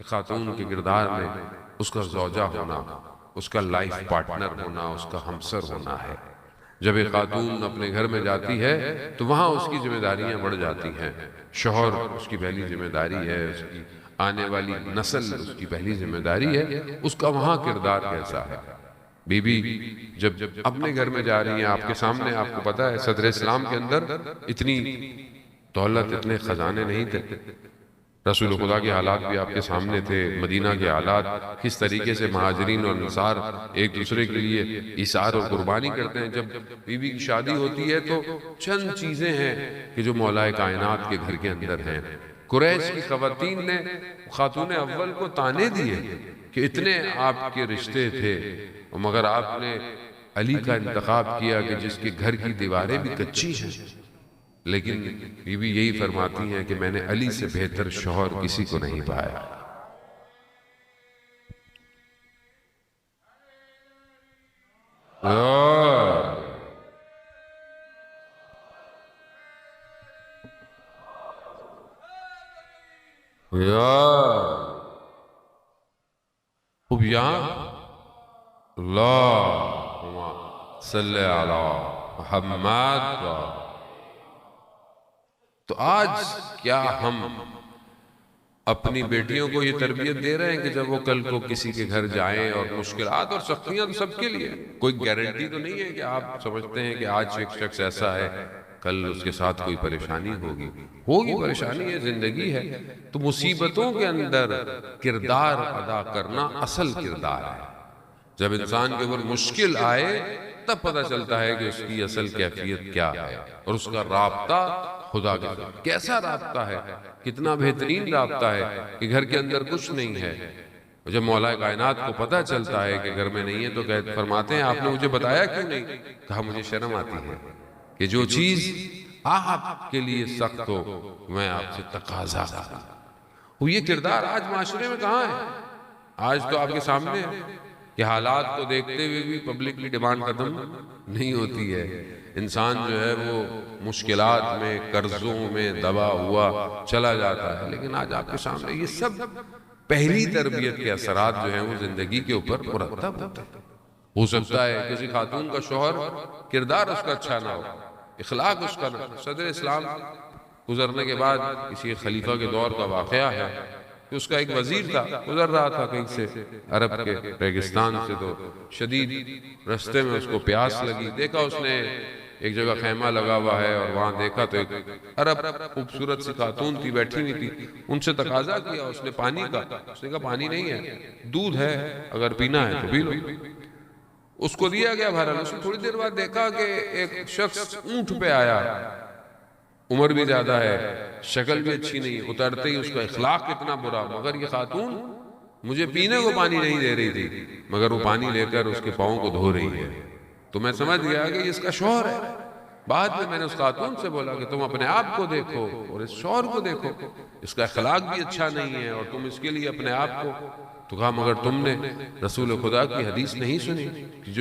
خاتون کے کردار میں اس کا زوجہ ہونا، اس کا لائف پارٹنر ہونا، اس کا ہمسر ہونا ہے۔ جب ایک خاتون اپنے گھر میں جاتی ہے تو وہاں اس کی ذمہ داریاں بڑھ جاتی ہیں۔ شوہر اس کی پہلی ذمہ داری ہے، اس کی آنے والی نسل اس کی پہلی ذمہ داری ہے، اس کا وہاں کردار کیسا ہے۔ بی بی جب اپنے گھر میں جا رہی ہیں، آپ کے سامنے، آپ کو پتا ہے صدر اسلام کے اندر اتنی دولت، اتنے خزانے نہیں تھے۔ رسول خدا کے حالات بھی آپ کے سامنے تھے، مدینہ کے حالات، کس طریقے سے مہاجرین اور انصار ایک دوسرے کے لیے ایثار اور قربانی کرتے ہیں۔ جب بی بی کی شادی ہوتی ہے تو چند چیزیں ہیں کہ جو مولا کائنات کے گھر کے اندر ہیں۔ قریش کی خواتین نے خاتون اول کو تانے دیے کہ اتنے آپ کے رشتے تھے، مگر آپ نے علی کا انتخاب کیا کہ جس کے گھر کی دیواریں بھی کچی ہیں، لیکن بی بی یہی فرماتی ہیں کہ میں نے علی سے بہتر شوہر کسی کو نہیں پایا۔ اب یہاں اللہم صلی علی محمد۔ تو آج کیا ہم اپنی بیٹیوں کو یہ تربیت دے رہے ہیں کہ جب وہ کل کو کسی کے گھر جائیں، اور مشکلات اور سختیاں تو سب کے لیے، کوئی گارنٹی تو نہیں ہے کہ آپ سمجھتے ہیں کہ آج ایک شخص ایسا ہے کل اس کے ساتھ کوئی پریشانی ہوگی پریشانی ہے، زندگی ہے۔ تو مصیبتوں کے اندر کردار ادا کرنا اصل کردار ہے۔ جب انسان کے اوپر مشکل آئے تب پتہ چلتا ہے کہ اس کی اصل کیفیت کیا ہے، اور اس کا رابطہ خدا کے ساتھ کیسا رابطہ ہے، کتنا بہترین رابطہ ہے کہ گھر کے اندر کچھ نہیں ہے۔ جب مولا کائنات کو پتہ چلتا ہے کہ گھر میں نہیں ہے تو فرماتے ہیں آپ نے مجھے بتایا کیوں نہیں؟ کہا مجھے شرم آتی ہے کہ جو چیز آپ کے لیے سخت ہو میں آپ سے تقاضا کرتا ہوں۔ یہ کردار آج معاشرے میں کہاں ہے؟ آج تو آپ کے سامنے ہے کہ حالات کو دیکھتے ہوئے بھی پبلکلی ڈیمانڈ ختم نہیں ہوتی ہے۔ انسان جو ہے وہ مشکلات میں، قرضوں میں دبا ہوا چلا جاتا ہے، لیکن آج آپ کے سامنے یہ سب پہلی تربیت کے اثرات جو ہیں وہ زندگی کے اوپر مرتب ہوتے ہیں۔ ہو سکتا ہے کسی خاتون کا شوہر کردار اس کا اچھا نہ ہو، اخلاق اس کا نہ ہو۔ صدر اسلام گزرنے کے بعد کسی خلیفہ کے دور کا واقعہ ہے کہ اس کا ایک وزیر تھا، گزر رہا تھا کہیں سے عرب کے ریگستان سے، تو شدید رستے میں اس کو پیاس لگی، دیکھا اس نے ایک جگہ خیمہ لگا ہوا ہے، اور وہاں دیکھا تو ایک عرب خوبصورت سی خاتون تھی، بیٹھی ہوئی تھی۔ ان سے تقاضا کیا اس نے پانی کا، اس نے کہا پانی نہیں ہے، دودھ ہے، اگر پینا ہے تو پی لو۔ اس کو دیا گیا بہرحال۔ اس نے تھوڑی دیر بعد دیکھا کہ ایک شخص اونٹ پہ آیا، عمر بھی زیادہ ہے، شکل بھی اچھی نہیں، اترتے ہی اس کا اخلاق کتنا برا، مگر یہ خاتون مجھے پینے کو پانی نہیں دے رہی تھی، مگر وہ پانی لے کر اس کے پاؤں کو دھو رہی ہے۔ تو میں سمجھ گیا کہ اس کا شوہر ہے۔ بعد میں نے اس خاتون سے بولا کہ تم اپنے آپ کو دیکھو اور اس شوہر کو دیکھو، اس کا اخلاق بھی اچھا نہیں ہے اور تم اس کے لیے اپنے آپ کو۔ تو کہا مگر تم نے رسول خدا کی حدیث نہیں سنی کہ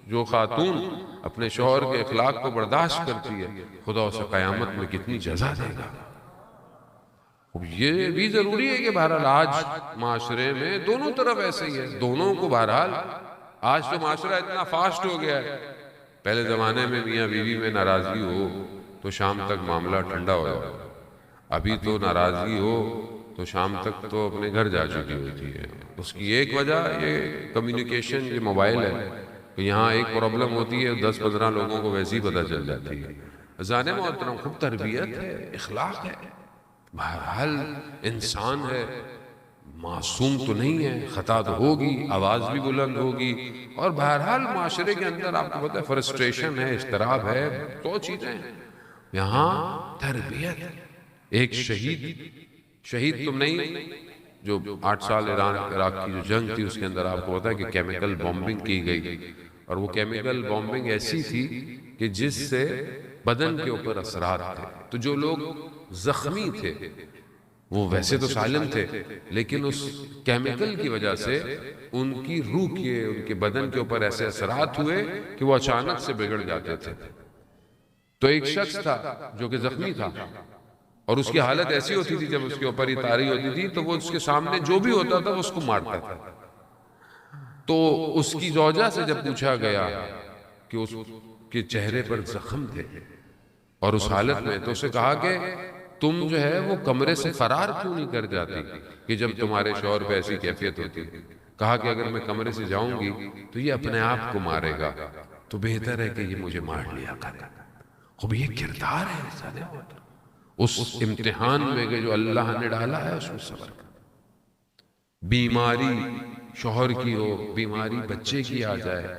جو خاتون اپنے شوہر کے اخلاق کو برداشت کرتی ہے خدا اسے قیامت میں کتنی جزا دے گا۔ یہ بھی ضروری ہے کہ بہرحال آج معاشرے میں دونوں طرف ایسے ہی ہے، دونوں کو بہرحال، آج تو معاشرہ اتنا فاسٹ ہو گیا ہے۔ پہلے زمانے میں میاں بیوی میں ناراضگی ہو تو شام تک معاملہ ٹھنڈا ہو جاتا، ابھی تو ناراضگی ہو تو شام تک تو اپنے گھر جا چکی ہوتی ہے۔ اس کی ایک وجہ یہ کمیونیکیشن، یہ موبائل ہے، کہ یہاں ایک پرابلم ہوتی ہے 10-15 لوگوں کو ویسے ہی پتہ چل جاتی ہے۔ ذہن محترم، خوب تربیت ہے، اخلاق ہے، بہرحال انسان ہے، معصوم تو نہیں ہے، خطا تو ہوگی، آواز بھی بلند ہوگی، اور بہرحال معاشرے کے اندر آپ کو پتہ ہے فرسٹریشن ہے، اضطراب ہے، تو چیزیں ہیں۔ یہاں تربیت، ایک شہید تم نہیں، جو 8 سال ایران عراق کی جو جنگ تھی اس کے اندر آپ کو پتہ ہے کہ کیمیکل بومبنگ کی گئی، اور وہ کیمیکل بومبنگ ایسی تھی کہ جس سے بدن کے اوپر اثرات تھے۔ تو جو لوگ زخمی تھے وہ ویسے تو سالم تھے، لیکن اس کیمیکل کی وجہ سے ان کی روح کے، ان کے بدن کے اوپر ایسے اثرات ہوئے کہ وہ اچانک سے بگڑ جاتے تھے۔ تو ایک شخص تھا جو کہ زخمی تھا، اور اس کی حالت ایسی ہوتی تھی جب اس کے اوپر یہ طاری ہوتی تھی تو وہ اس کے سامنے جو بھی ہوتا تھا وہ اس کو مارتا تھا. تو اس کی زوجہ سے جب پوچھا گیا کہ اس کے چہرے پر زخم تھے اور اس حالت میں، تو اسے کہا کہ تم جو ہے وہ کمرے سے فرار کیوں نہیں کر جاتی کہ جب تمہارے شوہر پہ ایسی کیفیت ہوتی. کہا کہ اگر میں کمرے سے جاؤں گی تو یہ اپنے آپ کو مارے گا، تو بہتر ہے کہ یہ مجھے مار لیا کرے. اب یہ کردار ہے اس امتحان میں کہ جو اللہ نے ڈالا ہے اس میں صبر کر. بیماری شوہر کی ہو، بیماری بچے کی آ جائے،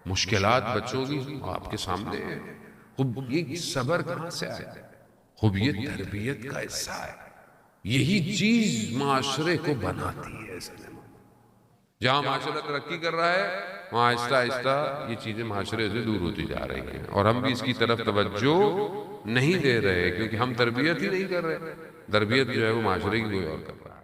مشکلات بچوں کی آپ کے سامنے ہیں، خب یہ صبر کہاں سے آئے؟ خب یہ تربیت کا حصہ ہے. یہی چیز معاشرے کو بناتی ہے. جہاں معاشرہ ترقی کر رہا ہے وہاں آہستہ آہستہ یہ چیزیں معاشرے سے دور ہوتی جا رہی ہیں، اور ہم بھی اس کی طرف توجہ نہیں دے رہے کیونکہ ہم تربیت ہی نہیں کر رہے. تربیت جو ہے وہ معاشرے کی کوئی اور کر رہا ہے.